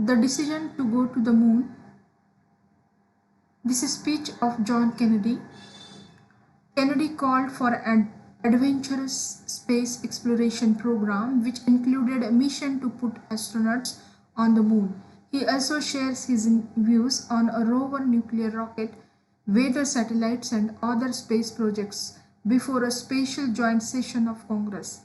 The decision to go to the moon. This is speech of John Kennedy. Kennedy called for an adventurous space exploration program which included a mission to put astronauts on the moon. He also shares his views on a rover nuclear rocket, weather satellites, and other space projects before a special joint session of Congress.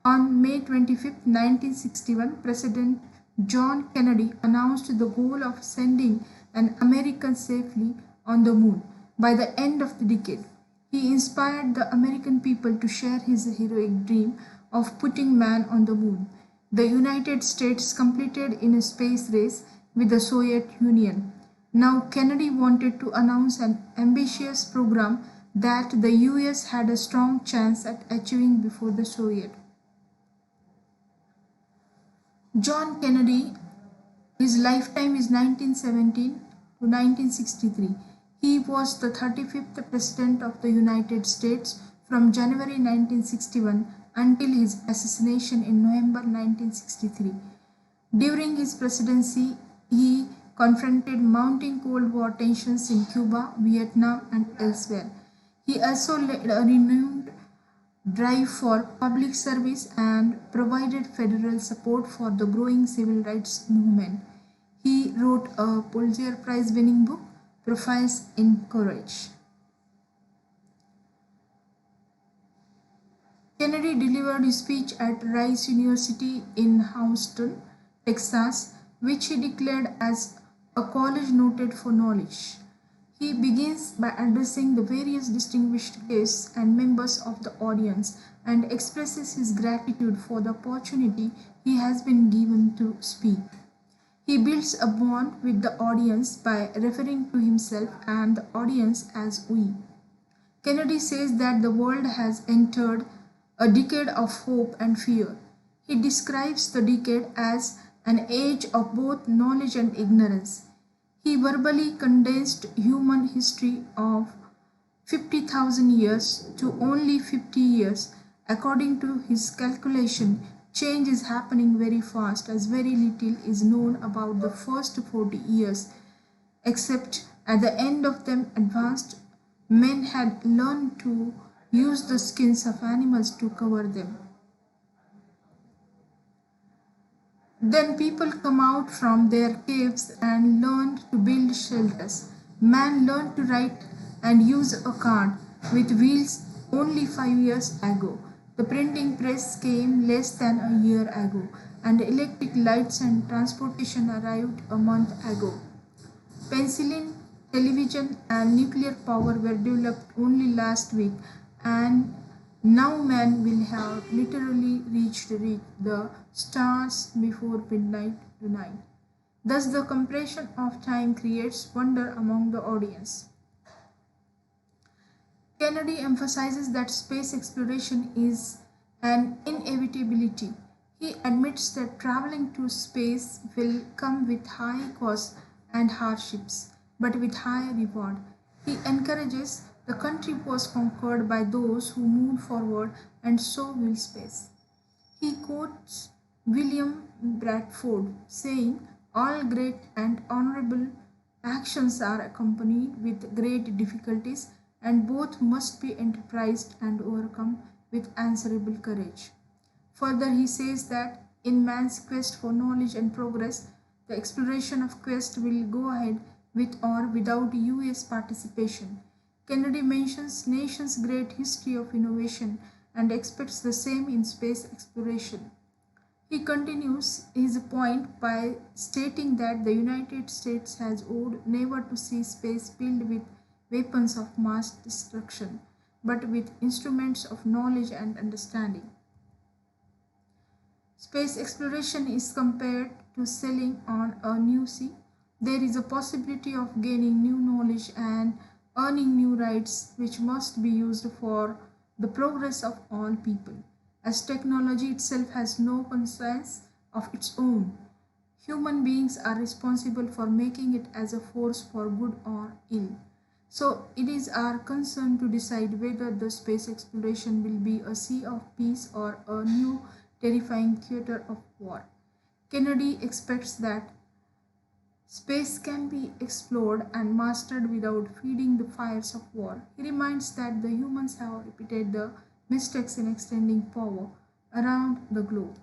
On May 25, 1961, President John Kennedy announced the goal of sending an American safely on the moon by the end of the decade. He inspired the American people to share his heroic dream of putting man on the moon. The United States competed in a space race with the Soviet Union. Now Kennedy wanted to announce an ambitious program that the US had a strong chance at achieving before the Soviet. John Kennedy, his lifetime is 1917 to 1963. He was the 35th President of the United States from January 1961 until his assassination in November 1963. During his presidency, he confronted mounting Cold War tensions in Cuba, Vietnam, and elsewhere. He also led a renewed drive for public service and provided federal support for the growing civil rights movement. He wrote a Pulitzer Prize winning book, Profiles in Courage. Kennedy delivered his speech at Rice University in Houston, Texas, which he declared as a college noted for knowledge. He begins by addressing the various distinguished guests and members of the audience and expresses his gratitude for the opportunity he has been given to speak. He builds a bond with the audience by referring to himself and the audience as we. Kennedy says that the world has entered a decade of hope and fear. He describes the decade as an age of both knowledge and ignorance. He verbally condensed human history of 50,000 years to only 50 years. According to his calculation, change is happening very fast as very little is known about the first 40 years, except at the end of them advanced men had learned to use the skins of animals to cover them. Then people come out from their caves and learned to build shelters. Man learned to write and use a cart with wheels only 5 years ago. The printing press came less than a year ago, and electric lights and transportation arrived a month ago. Penicillin, television, and nuclear power were developed only last week, and now man will have literally reached the stars before midnight tonight. Thus, the compression of time creates wonder among the audience. Kennedy emphasizes that space exploration is an inevitability. He admits that traveling to space will come with high costs and hardships, but with high reward. He encourages the country was conquered by those who moved forward, and so will space. He quotes William Bradford saying, all great and honorable actions are accompanied with great difficulties, and both must be enterprised and overcome with answerable courage. Further, he says that in man's quest for knowledge and progress, the exploration of quest will go ahead with or without US participation. Kennedy mentions nation's great history of innovation and expects the same in space exploration. He continues his point by stating that the United States has vowed never to see space filled with weapons of mass destruction, but with instruments of knowledge and understanding. Space exploration is compared to sailing on a new sea. There is a possibility of gaining new knowledge and earning new rights which must be used for the progress of all people. As technology itself has no conscience of its own, human beings are responsible for making it as a force for good or ill. So it is our concern to decide whether the space exploration will be a sea of peace or a new terrifying theater of war. Kennedy expects that Space can be explored and mastered without feeding the fires of war. He reminds that the humans have repeated the mistakes in extending power around the globe.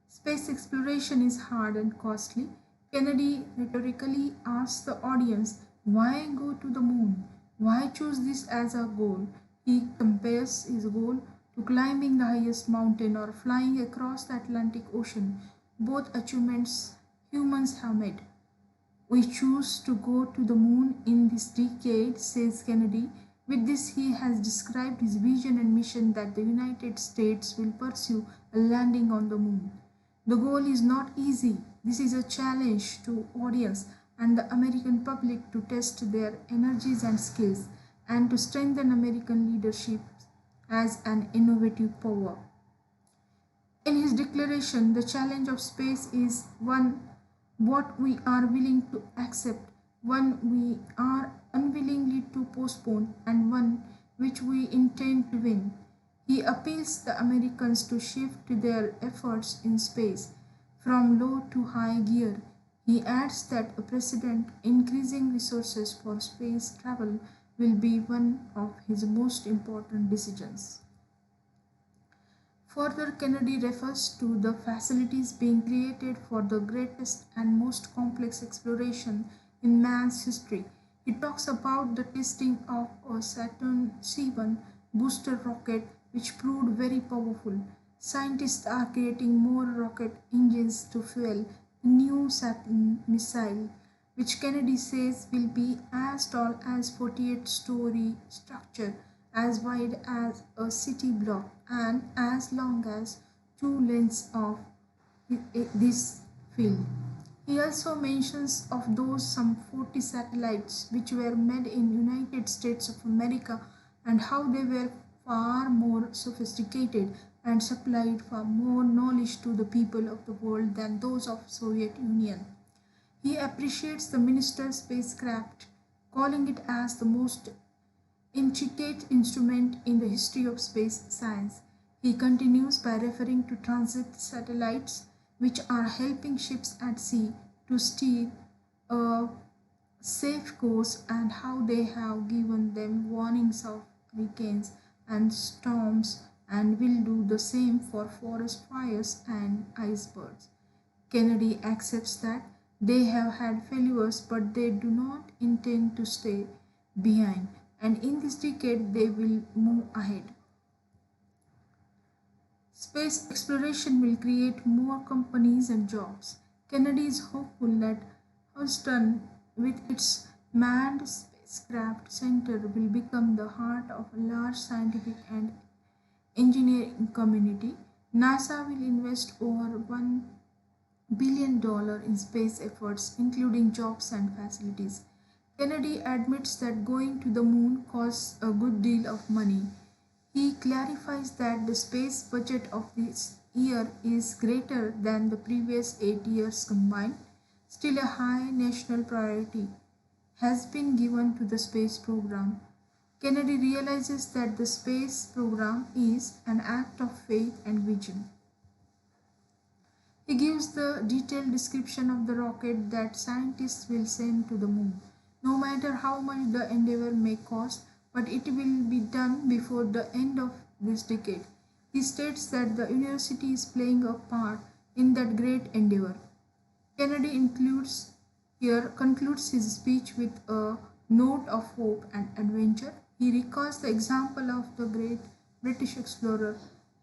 Space exploration is hard and costly. Kennedy rhetorically asks the audience, why go to the moon? Why choose this as a goal? He compares his goal to climbing the highest mountain or flying across the Atlantic Ocean, both achievements humans have made. We choose to go to the moon in this decade, says Kennedy. With this, he has described his vision and mission that the United States will pursue a landing on the moon. The goal is not easy. This is a challenge to audience and the American public to test their energies and skills and to strengthen American leadership as an innovative power. In his declaration, the challenge of space is one what we are willing to accept, one we are unwillingly to postpone, and one which we intend to win. He appeals the Americans to shift their efforts in space from low to high gear. He adds that a president increasing resources for space travel will be one of his most important decisions. Further, Kennedy refers to the facilities being created for the greatest and most complex exploration in man's history. He talks about the testing of a Saturn C-1 booster rocket which proved very powerful. Scientists are creating more rocket engines to fuel the new Saturn missile, which Kennedy says will be as tall as 48-story structure, as wide as a city block, and as long as two lengths of this field. He also mentions of those some 40 satellites which were made in United States of America and how they were far more sophisticated and supplied far more knowledge to the people of the world than those of Soviet Union. He appreciates the minister's spacecraft, calling it as the most intricate instrument in the history of space science. He continues by referring to transit satellites, which are helping ships at sea to steer a safe course and how they have given them warnings of hurricanes and storms and will do the same for forest fires and icebergs. Kennedy accepts that they have had failures but they do not intend to stay behind, and in this decade they will move ahead. Space exploration will create more companies and jobs. Kennedy is hopeful that Houston, with its manned spacecraft center, will become the heart of a large scientific and engineering community. NASA will invest over $1 billion in space efforts, including jobs and facilities. Kennedy admits that going to the moon costs a good deal of money. He clarifies that the space budget of this year is greater than the previous 8 years combined. Still, a high national priority has been given to the space program. Kennedy realizes that the space program is an act of faith and vision. He gives the detailed description of the rocket that scientists will send to the moon, no matter how much the endeavor may cost, but it will be done before the end of this decade. He states that the university is playing a part in that great endeavor. Kennedy concludes his speech with a note of hope and adventure. He recalls the example of the great British explorer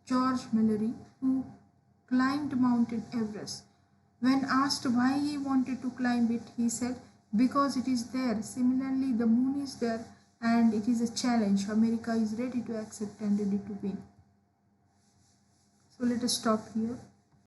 George Mallory, who climbed Mount Everest. When asked why he wanted to climb it, he said, because it is there. Similarly, the moon is there and it is a challenge America is ready to accept and ready to win. So let us stop here.